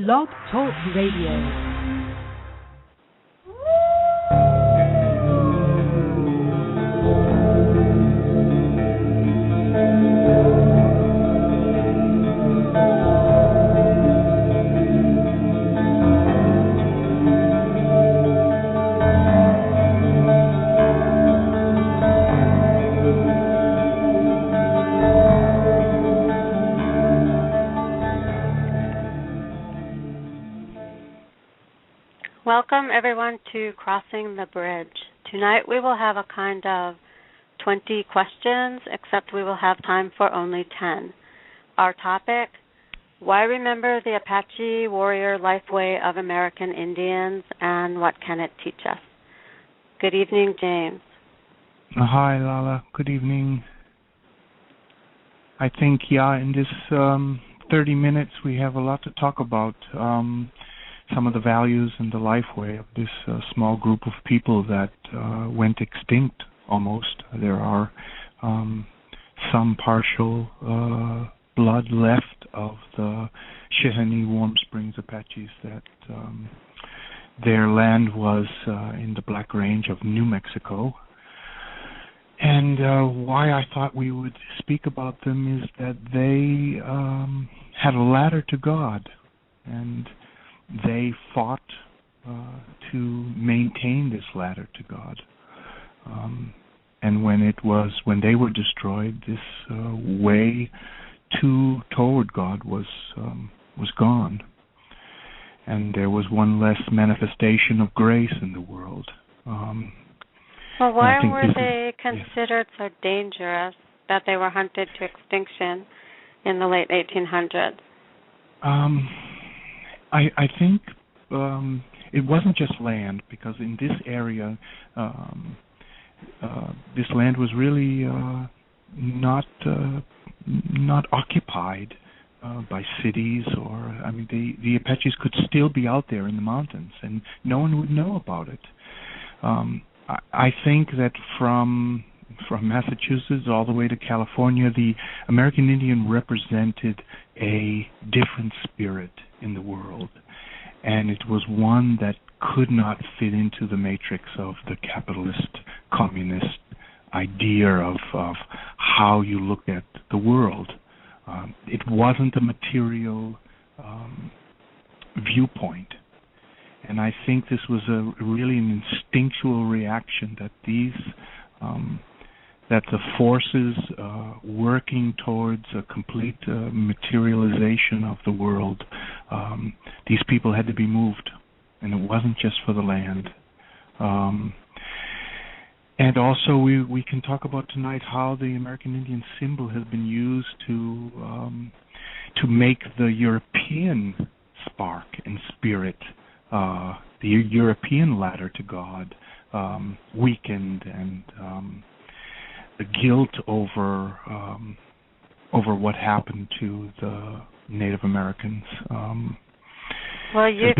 Blog Talk Radio. Welcome, everyone, to Crossing the Bridge. Tonight we will have a kind of 20 questions, except we will have time for only 10. Our topic, why remember the Apache warrior lifeway of American Indians, and what can it teach us? Good evening, James. Hi, Lala. Good evening. I think, in this 30 minutes we have a lot to talk about. Some of the values and the lifeway of this small group of people that went extinct almost. There are some partial blood left of the Chihinne Warm Springs Apaches that their land was in the Black Range of New Mexico. And why I thought we would speak about them is that they had a ladder to God, and they fought to maintain this ladder to God. And when they were destroyed, this way toward God was gone. And there was one less manifestation of grace in the world. Well, why were they considered so dangerous that they were hunted to extinction in the late 1800s? I think it wasn't just land, because in this area, this land was really not occupied by cities, the Apaches could still be out there in the mountains, and no one would know about it. I think that from Massachusetts all the way to California, the American Indian represented a different spirit in the world, and it was one that could not fit into the matrix of the capitalist, communist idea of how you look at the world. It wasn't a material viewpoint, and I think this was really an instinctual reaction that that the forces working towards a complete materialization of the world, these people had to be moved, and it wasn't just for the land. And also we can talk about tonight how the American Indian symbol has been used to make the European spark and spirit, the European ladder to God, weakened, and the guilt over what happened to the Native Americans. Well, you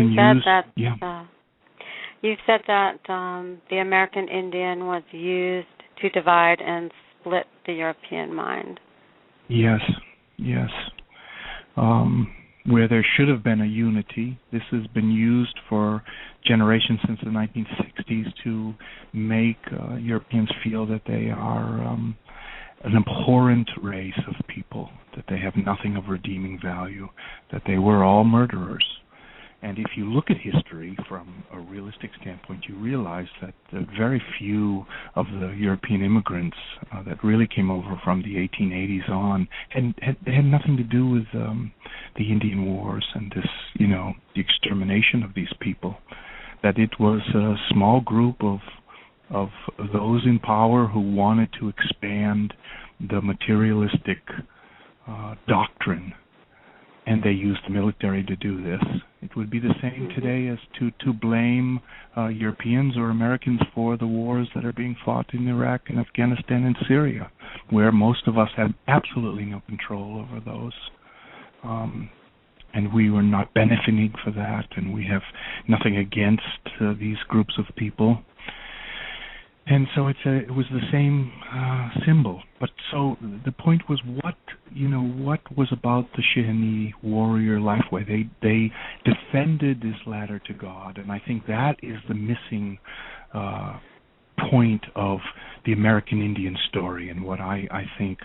said that the American Indian was used to divide and split the European mind. Yes. Where there should have been a unity, this has been used for generations since the 1960s to make Europeans feel that they are an abhorrent race of people, that they have nothing of redeeming value, that they were all murderers. And if you look at history from a realistic standpoint, you realize that very few of the European immigrants that really came over from the 1880s on had nothing to do with the Indian Wars and this, the extermination of these people. That it was a small group of those in power who wanted to expand the materialistic doctrine, and they used the military to do this. It would be the same today as to blame Europeans or Americans for the wars that are being fought in Iraq and Afghanistan and Syria, where most of us have absolutely no control over those. And we were not benefiting for that, and we have nothing against these groups of people. And so it was the same symbol. But so the point was, what was about the Chihinne warrior lifeway? They defended this ladder to God, and I think that is the missing point of the American Indian story, and what I think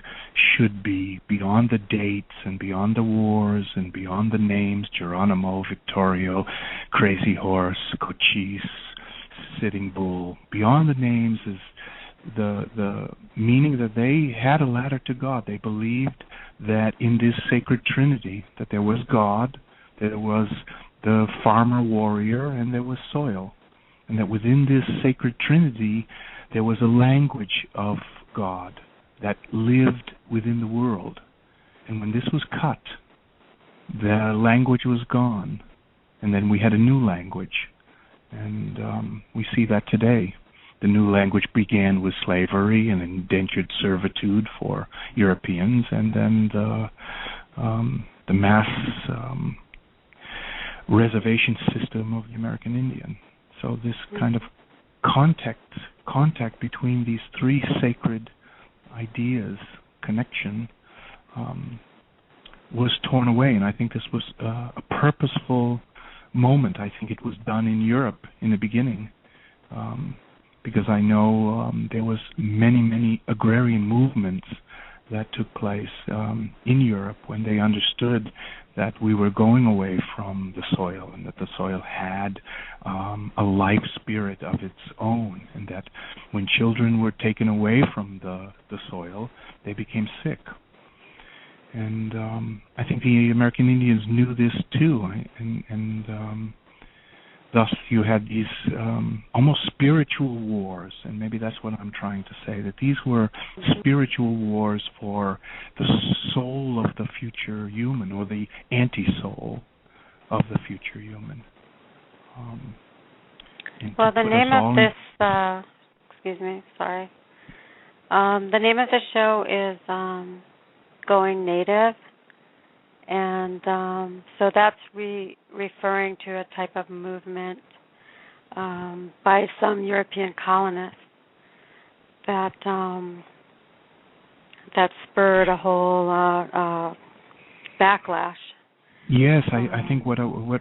should be beyond the dates and beyond the wars and beyond the names: Geronimo, Victorio, Crazy Horse, Cochise, Sitting Bull. Beyond the names is the meaning that they had a ladder to God. They believed that in this sacred trinity, that there was God, that there was the farmer warrior, and there was soil. And that within this sacred trinity, there was a language of God that lived within the world. And when this was cut, the language was gone. And then we had a new language. And we see that today. The new language began with slavery and indentured servitude for Europeans, and then the mass reservation system of the American Indian. So this kind of contact between these three sacred ideas, connection, was torn away. And I think this was a purposeful moment. I think it was done in Europe in the beginning, because I know there was many agrarian movements that took place in Europe when they understood that we were going away from the soil, and that the soil had a life spirit of its own, and that when children were taken away from the soil, they became sick. And I think the American Indians knew this too, and thus you had these almost spiritual wars, and maybe that's what I'm trying to say, that these were spiritual wars for the soul of the future human, or the anti-soul of the future human. Well, the name of this, excuse me, sorry. The name of the show is Going Native, and so that's referring to a type of movement by some European colonists that spurred a whole backlash. Yes, I think what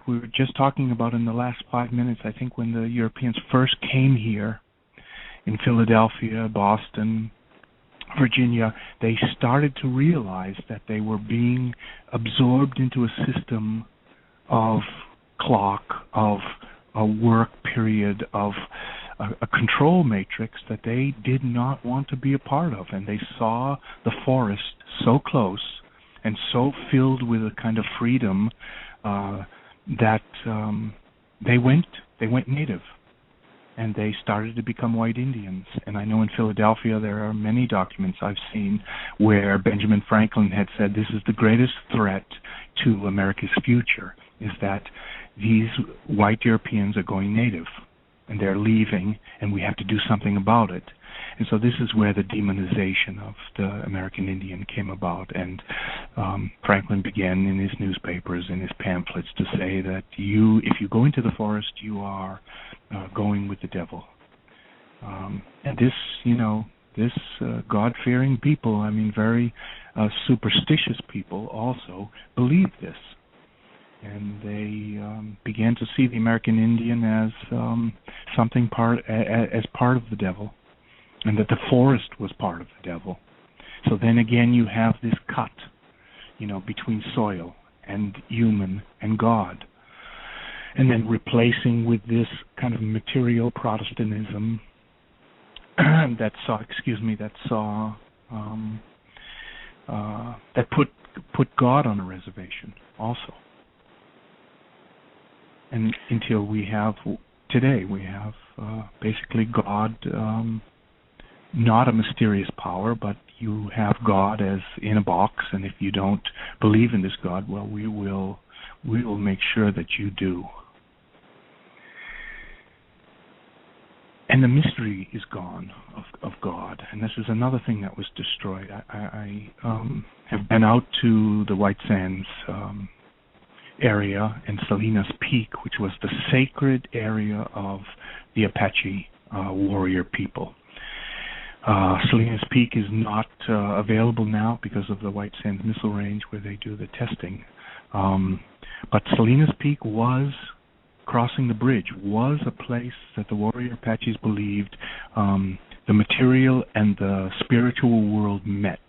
we were just talking about in the last 5 minutes, I think when the Europeans first came here in Philadelphia, Boston, Virginia, they started to realize that they were being absorbed into a system of clock, of a work period, of a control matrix that they did not want to be a part of. And they saw the forest so close and so filled with a kind of freedom that they went native. And they started to become white Indians. And I know in Philadelphia there are many documents I've seen where Benjamin Franklin had said this is the greatest threat to America's future, is that these white Europeans are going native, and they're leaving, and we have to do something about it. And so this is where the demonization of the American Indian came about. And Franklin began in his newspapers, in his pamphlets, to say that if you go into the forest, you are going with the devil. And this God-fearing people, I mean very superstitious people also believed this. And they began to see the American Indian as something as part of the devil, and that the forest was part of the devil. So then again you have this cut, between soil and human and God. And then replacing with this kind of material Protestantism that put God on a reservation also. And until today we have basically God, not a mysterious power, but you have God as in a box, and if you don't believe in this God, well, we will make sure that you do. And the mystery is gone of God, and this is another thing that was destroyed. I have been out to the White Sands area and Salinas Peak, which was the sacred area of the Apache warrior people. Salinas Peak is not available now because of the White Sands Missile Range where they do the testing. But Salinas Peak was, crossing the bridge, was a place that the warrior Apaches believed the material and the spiritual world met.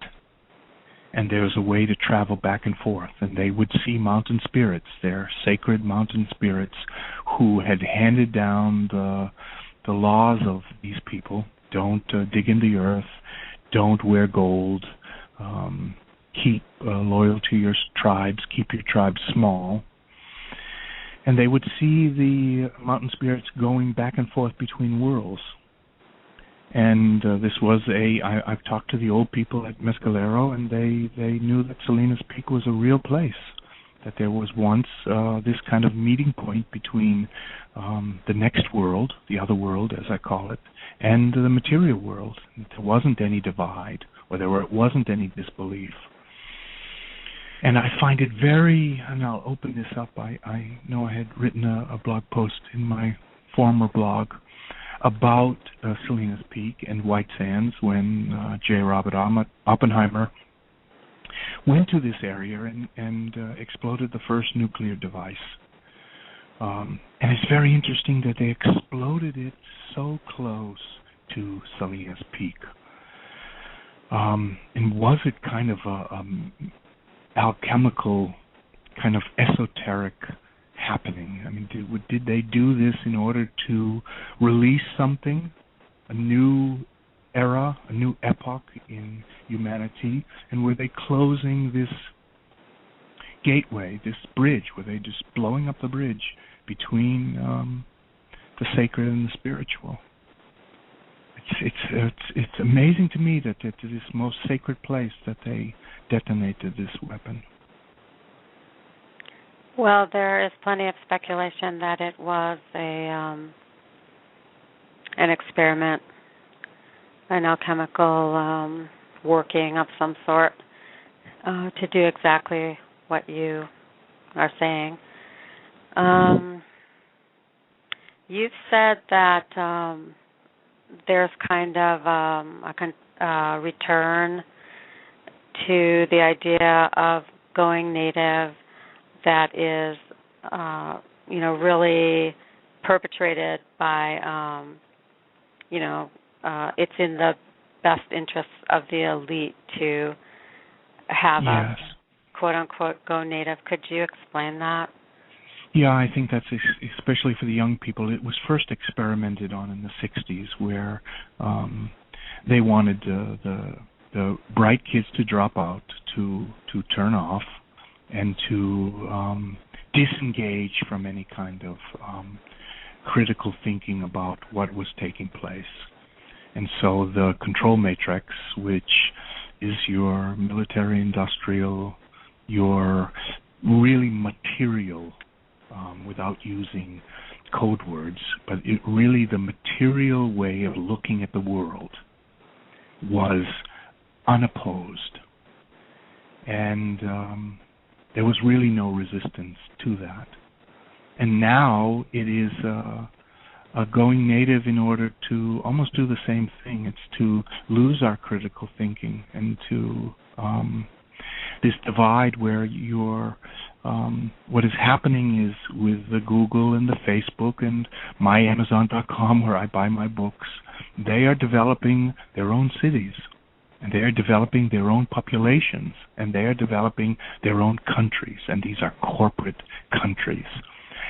And there was a way to travel back and forth. And they would see mountain spirits, their sacred mountain spirits, who had handed down the laws of these people. Don't dig in the earth. Don't wear gold. Keep loyal to your tribes. Keep your tribes small. And they would see the mountain spirits going back and forth between worlds. And this was I've talked to the old people at Mescalero, and they knew that Salinas Peak was a real place, that there was once this kind of meeting point between the next world, the other world as I call it, and the material world. There wasn't any divide, or there wasn't any disbelief. And I find it very, and I'll open this up, I know I had written a blog post in my former blog about Salinas Peak and White Sands when J. Robert Oppenheimer went to this area and exploded the first nuclear device. And it's very interesting that they exploded it so close to Salinas Peak. And was it kind of a alchemical, kind of esoteric happening? I mean, did they do this in order to release something, a new era, a new epoch in humanity? And were they closing this gateway, this bridge? Were they just blowing up the bridge between the sacred and the spiritual? It's amazing to me that at this most sacred place that they detonated this weapon. Well, there is plenty of speculation that it was an experiment, an alchemical working of some sort to do exactly what you are saying. You've said that there's kind of a return to the idea of going native that is, really perpetrated by, it's in the best interests of the elite to have us, quote-unquote, go native. Could you explain that? Yeah, I think that's especially for the young people. It was first experimented on in the 60s where they wanted the bright kids to drop out, to turn off, and to disengage from any kind of critical thinking about what was taking place. And so the control matrix, which is your military industrial, your really material, without using code words, but really the material way of looking at the world was unopposed. And there was really no resistance to that. And now it is a going native in order to almost do the same thing. It's to lose our critical thinking and to this divide where you're what is happening is with the Google and the Facebook and myamazon.com where I buy my books, they are developing their own cities. And they are developing their own populations, and they are developing their own countries, and these are corporate countries.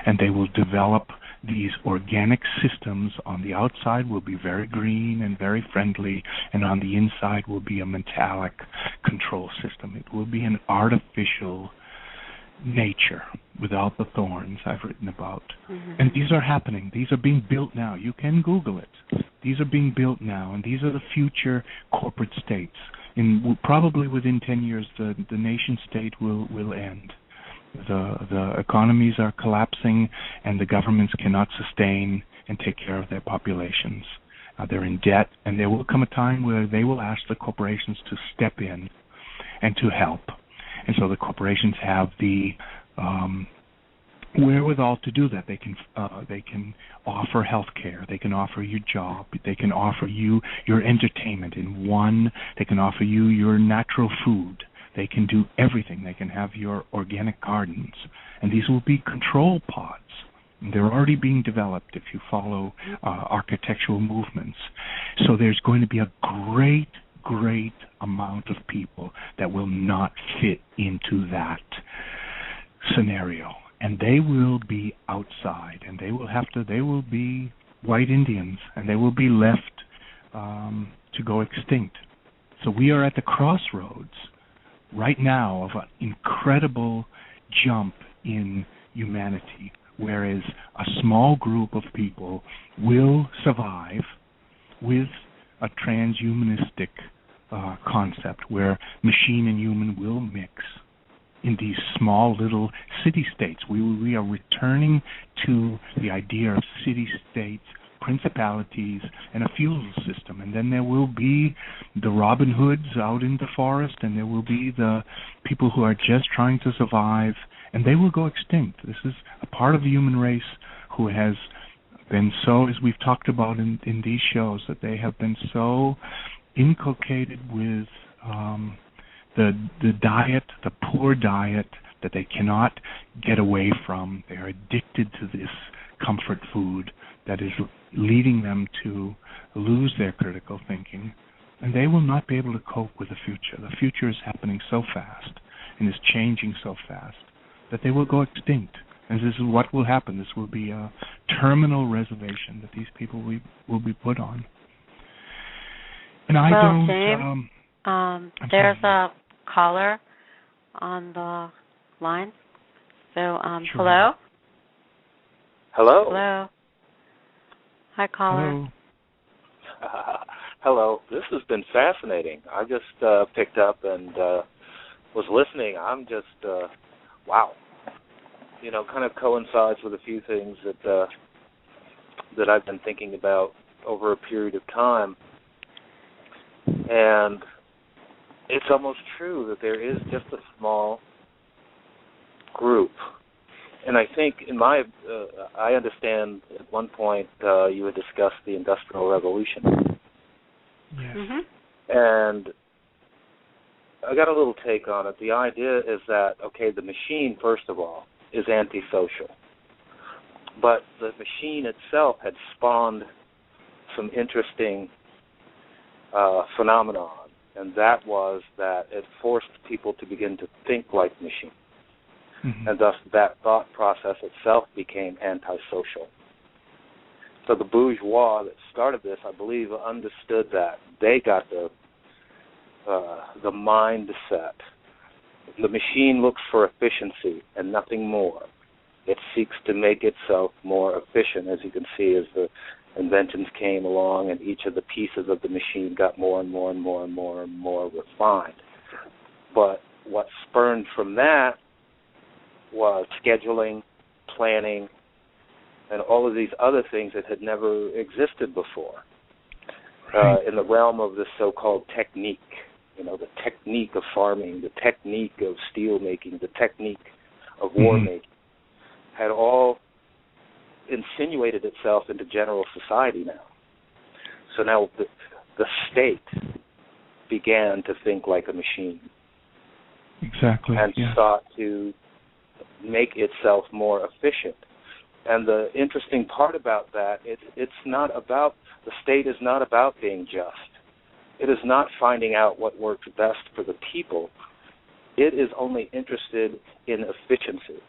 And they will develop these organic systems. On the outside will be very green and very friendly, and on the inside will be a metallic control system. It will be an artificial nature without the thorns I've written about. Mm-hmm. And these are happening. These are being built now. You can Google it. These are being built now, and these are the future corporate states. Probably within 10 years, the nation state will end. The economies are collapsing, and the governments cannot sustain and take care of their populations. They're in debt, and there will come a time where they will ask the corporations to step in and to help. And so the corporations have the wherewithal to do that. They can offer health care. They can offer you job. They can offer you your entertainment in one. They can offer you your natural food. They can do everything. They can have your organic gardens. And these will be control pods. They're already being developed if you follow architectural movements. So there's going to be a great amount of people that will not fit into that scenario. And they will be outside, and they will be white Indians, and they will be left to go extinct. So we are at the crossroads right now of an incredible jump in humanity, whereas a small group of people will survive with a transhumanistic concept where machine and human will mix in these small little city-states. We are returning to the idea of city-states, principalities, and a feudal system. And then there will be the Robin Hoods out in the forest, and there will be the people who are just trying to survive, and they will go extinct. This is a part of the human race who has been so, as we've talked about in these shows, that they have been so inculcated with the diet, the poor diet that they cannot get away from. They are addicted to this comfort food that is leading them to lose their critical thinking, and they will not be able to cope with the future. The future is happening so fast and is changing so fast that they will go extinct. And this is what will happen. This will be a terminal reservation that these people will be put on. And I don't... James, there's a caller on the line. So, sure. Hello? Hello? Hello. Hi, caller. Hello. Hello. This has been fascinating. I just picked up and was listening. I'm just, wow. You know, kind of coincides with a few things that I've been thinking about over a period of time. And it's almost true that there is just a small group. And I think I understand at one point you had discussed the Industrial Revolution. Yes. Mm-hmm. And I got a little take on it. The idea is that, okay, the machine, first of all, is antisocial. But the machine itself had spawned some interesting phenomenon, and that was that it forced people to begin to think like machines. Mm-hmm. And thus that thought process itself became antisocial. So the bourgeois that started this, I believe, understood that. They got the mindset. The machine looks for efficiency and nothing more. It seeks to make itself more efficient, as you can see, as the inventions came along and each of the pieces of the machine got more and more and more and more and more refined. But what spurned from that was scheduling, planning, and all of these other things that had never existed before in the realm of this so-called technique. You know, the technique of farming, the technique of steel making, the technique of war making had all insinuated itself into general society now. So now the state began to think like a machine. Exactly. And yeah. sought to make itself more efficient. And the interesting part about that, it's not about, the state is not about being just. It is not finding out what works best for the people. It is only interested in efficiency.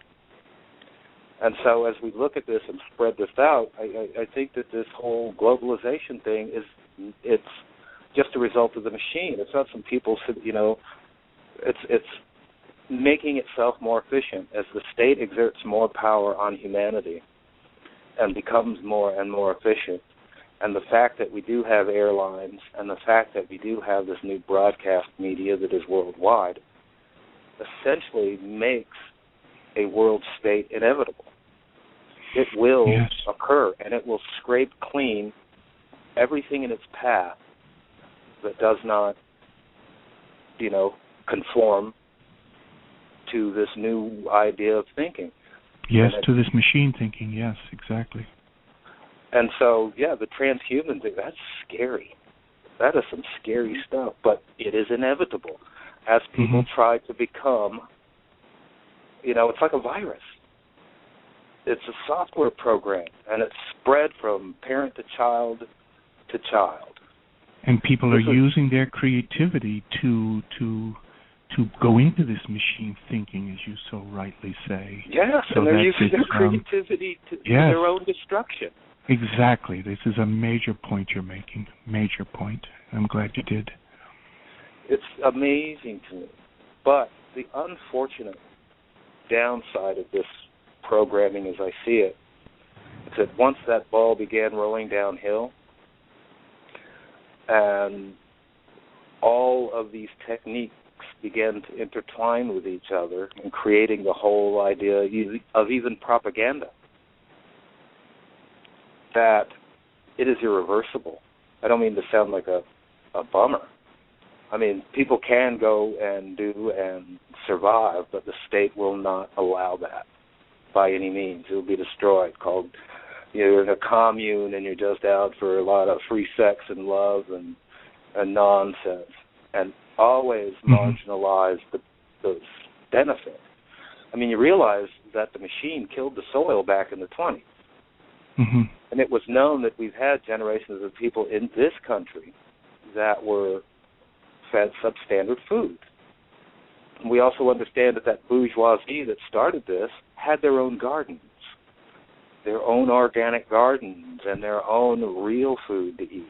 And so as we look at this and spread this out, I think that this whole globalization thing it's just a result of the machine. It's not some people, you know, it's making itself more efficient as the state exerts more power on humanity and becomes more and more efficient. And the fact that we do have airlines and the fact that we do have this new broadcast media that is worldwide essentially makes a world state inevitable. It will occur, and it will scrape clean everything in its path that does not, you know, conform to this new idea of thinking. Yes, to this machine thinking, yes, exactly. And so, yeah, the transhuman thing, that's scary. That is some scary stuff, but it is inevitable as people try to become, it's like a virus. It's a software program, and it's spread from parent to child to child. And people are using their creativity to go into this machine thinking, as you so rightly say. Yes, so and they're using their creativity to their own destruction. Exactly. This is a major point you're making. Major point. I'm glad you did. It's amazing to me. But the unfortunate downside of this programming, as I see it, is that once that ball began rolling downhill, and all of these techniques began to intertwine with each other and creating the whole idea of even propaganda, that it is irreversible. I don't mean to sound like a bummer. I mean, people can go and do and survive, but the state will not allow that by any means. It will be destroyed, called you're in a commune and you're just out for a lot of free sex and love and nonsense, and always marginalize the benefit. I mean, you realize that the machine killed the soil back in the 20s. And it was known that we've had generations of people in this country that were fed substandard food. And we also understand that bourgeoisie that started this had their own gardens, their own organic gardens, and their own real food to eat,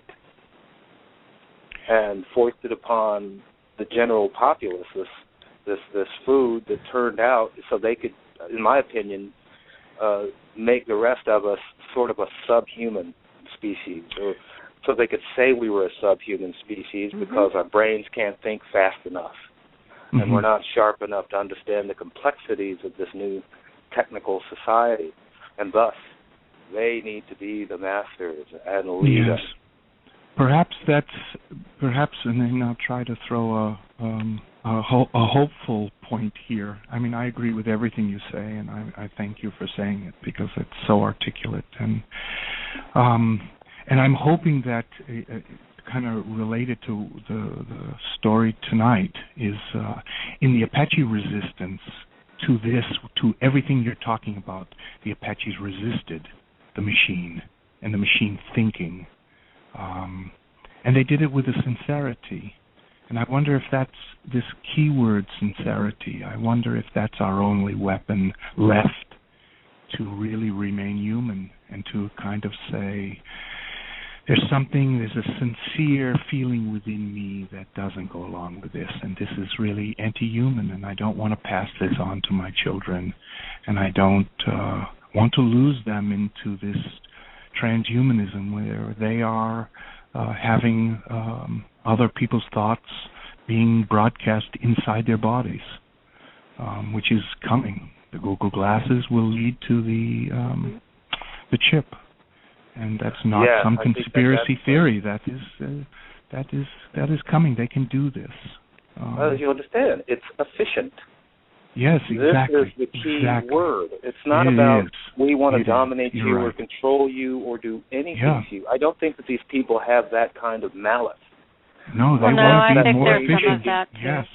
and foisted upon the general populace this food that turned out so they could, in my opinion, make the rest of us sort of a subhuman species, or so they could say we were a subhuman species because our brains can't think fast enough, and we're not sharp enough to understand the complexities of this new technical society, and thus they need to be the masters and lead us. Perhaps, and then I'll try to throw a hopeful point here. I mean, I agree with everything you say, and I thank you for saying it because it's so articulate. And I'm hoping that kind of related to the story tonight is in the Apache resistance to this, to everything you're talking about. The Apaches resisted the machine and the machine thinking. And they did it with a sincerity. And I wonder if that's this keyword, sincerity. I wonder if that's our only weapon left to really remain human and to kind of say, there's a sincere feeling within me that doesn't go along with this, and this is really anti-human, and I don't want to pass this on to my children, and I don't want to lose them into this transhumanism where they are having other people's thoughts being broadcast inside their bodies, which is coming. The Google glasses will lead to the chip, and that's not some conspiracy theory. That is coming. They can do this. As you understand, it's efficient. Yes, exactly. This is the key word. It's not about we want to dominate you or control you or do anything to you. I don't think that these people have that kind of malice. No, they want to be more efficient. Some of that too. Yes.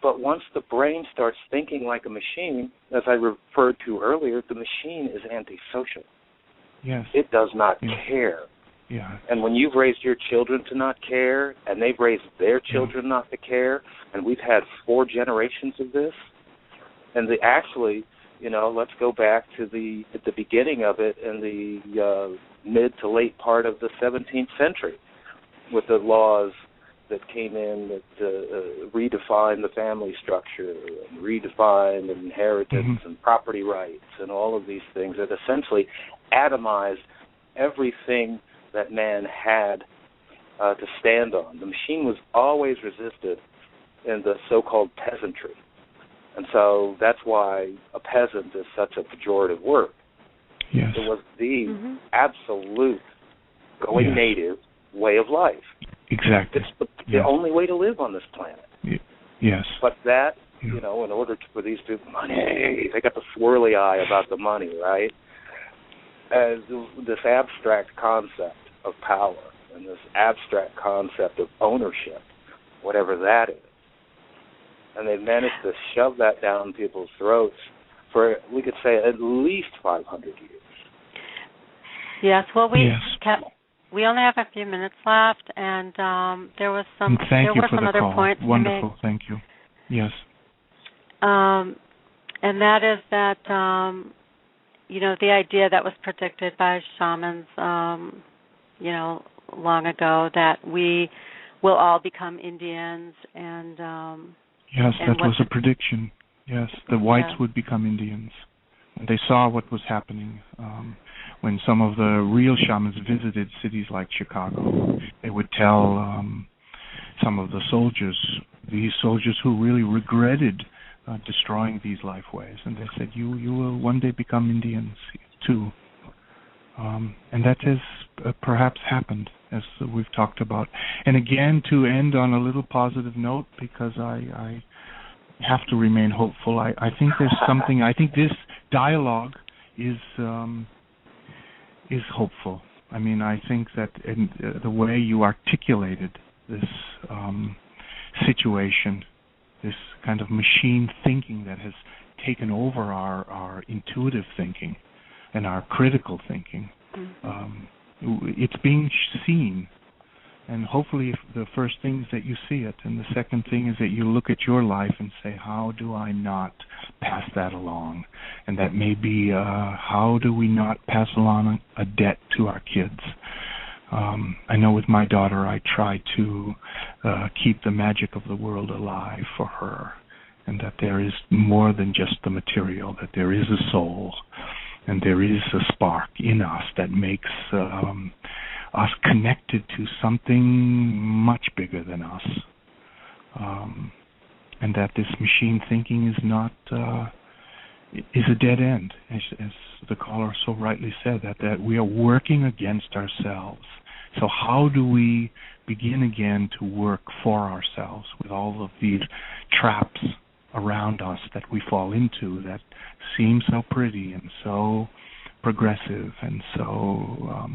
But once the brain starts thinking like a machine, as I referred to earlier, the machine is antisocial. Yes. It does not care. Yeah. And when you've raised your children to not care, and they've raised their children not to care, and we've had 4 generations of this, and let's go back to the beginning of it in the mid to late part of the 17th century, with the laws that came in that redefined the family structure and redefined inheritance and property rights and all of these things that essentially atomized everything that man had to stand on. The machine was always resisted in the so-called peasantry. And so that's why a peasant is such a pejorative word. Yes. It was the absolute going native way of life. Exactly. It's the only way to live on this planet. Yes. But that you know, in order for these people, money, they got the swirly eye about the money, right? As this abstract concept of power and this abstract concept of ownership, whatever that is. And they've managed to shove that down people's throats for, we could say, at least 500 years. Yes, well, we only have a few minutes left, and there were some other points to make. Wonderful, thank you. Yes. And that is that, you know, the idea that was predicted by shamans, you know, long ago, that we will all become Indians, and yes, that was a prediction. Yes, the whites would become Indians. And they saw what was happening. When some of the real shamans visited cities like Chicago, they would tell some of the soldiers, these soldiers who really regretted destroying these lifeways, and they said, you will one day become Indians too. And that has perhaps happened, as we've talked about. And again, to end on a little positive note, because I have to remain hopeful, I think there's something, I think this dialogue is hopeful. I mean, I think that in the way you articulated this situation, this kind of machine thinking that has taken over our intuitive thinking and our critical thinking, it's being seen. And hopefully the first thing is that you see it, and the second thing is that you look at your life and say, how do I not pass that along? And that may be, how do we not pass along a debt to our kids? I know with my daughter, I try to keep the magic of the world alive for her, and that there is more than just the material, that there is a soul, and there is a spark in us that makes us connected to something much bigger than us, and that this machine thinking is not is a dead end, as the caller so rightly said, that we are working against ourselves. So how do we begin again to work for ourselves with all of these traps around us that we fall into that seem so pretty and so progressive and so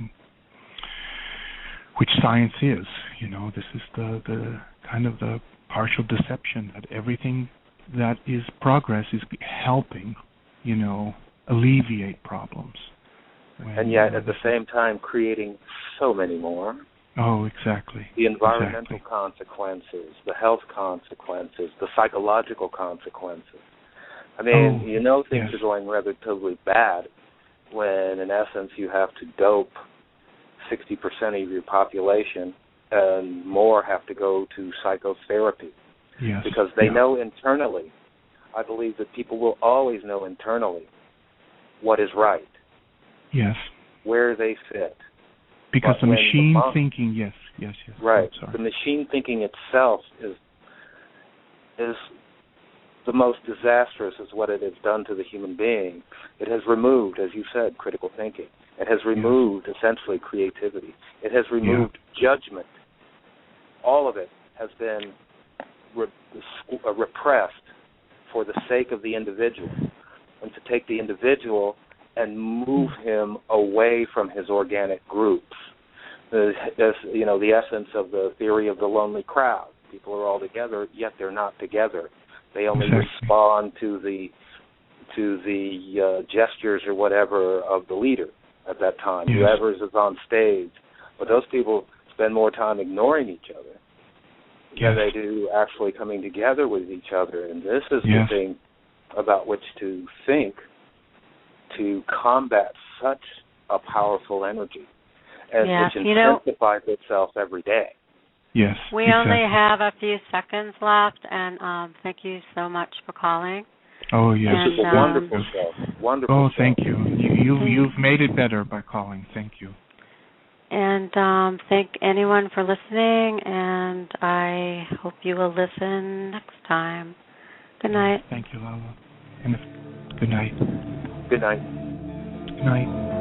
which science is, you know, this is the kind of the partial deception that everything that is progress is helping, you know, alleviate problems. And yet at the same time creating so many more. Oh, exactly. The environmental consequences, the health consequences, the psychological consequences. I mean, you know things are going relatively bad when in essence you have to dope 60% of your population and more have to go to psychotherapy. Yes. Because they know internally, I believe that people will always know internally what is right. Yes. Where they fit. Because the machine thinking, yes. Right. The machine thinking itself is the most disastrous is what it has done to the human being. It has removed, as you said, critical thinking. It has removed, essentially, creativity. It has removed judgment. All of it has been repressed for the sake of the individual, and to take the individual and move him away from his organic groups. The essence of the theory of the lonely crowd. People are all together, yet they're not together. They only respond to the gestures or whatever of the leader at that time, whoever is on stage. But those people spend more time ignoring each other than they do actually coming together with each other. And this is the thing about which to think to combat such a powerful energy, and which intensifies itself every day. Yes. We only have a few seconds left, and thank you so much for calling. Oh, yes. This is a wonderful show. Wonderful show. Thank you. You've made it better by calling. Thank you. And thank anyone for listening, and I hope you will listen next time. Good night. Thank you, Lala. And good night. Good night. Good night.